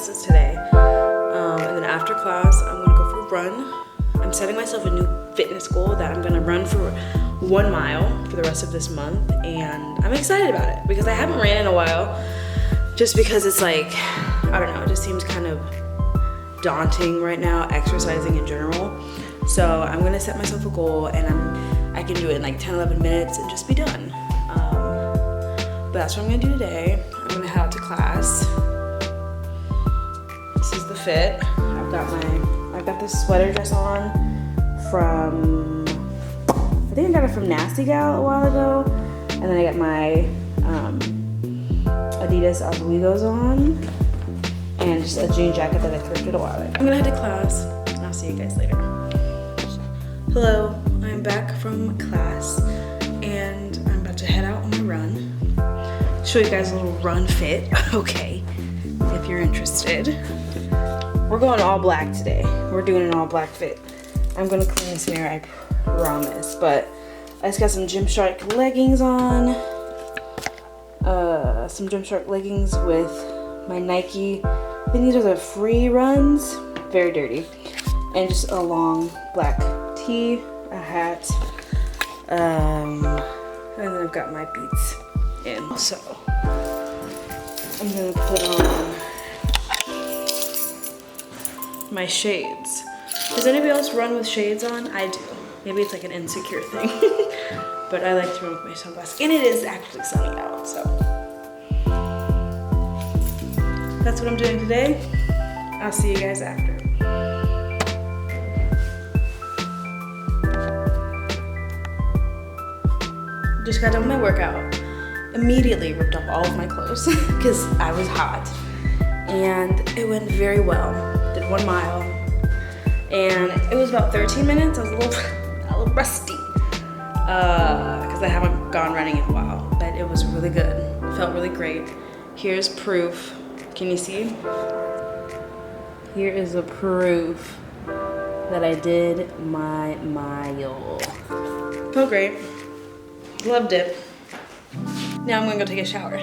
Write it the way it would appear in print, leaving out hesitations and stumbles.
classes today. And then after class, I'm gonna go for a run. I'm setting myself a new fitness goal that I'm gonna run for 1 mile for the rest of this month. And I'm excited about it because I haven't ran in a while, just because it's like, I don't know, it just seems kind of daunting right now, exercising in general. So I'm gonna set myself a goal, and I can do it in like 10-11 minutes and just be done. But that's what I'm gonna do today. I'm gonna head out to class. This is the fit. I've got this sweater dress on from, I think I got it from Nasty Gal a while ago. And then I got my Adidas Oswego's on, and just a jean jacket that I thrifted a while ago. I'm gonna head to class, and I'll see you guys later. Hello, I'm back from class, and I'm about to head out on my run. Show you guys a little run fit, okay, if you're interested. We're going all black today. We're doing an all black fit. I'm gonna clean this mirror, I promise, but I just got some Gymshark leggings on. Some Gymshark leggings with my Nike. I think these are the free runs. Very dirty. And just a long black tee, a hat, and then I've got my Beats in. So I'm gonna put on my shades. Does anybody else run with shades on? I do. Maybe it's like an insecure thing. But I like to run with my sunglasses. And it is actually sunny out, so. That's what I'm doing today. I'll see you guys after. Just got done with my workout. Immediately ripped off all of my clothes because I was hot. And it went very well. Did 1 mile. And it was about 13 minutes. I was a little rusty because I haven't gone running in a while. But it was really good. It felt really great. Here's proof. Can you see? Here is a proof that I did my mile. Felt great. Loved it. Now I'm gonna go take a shower.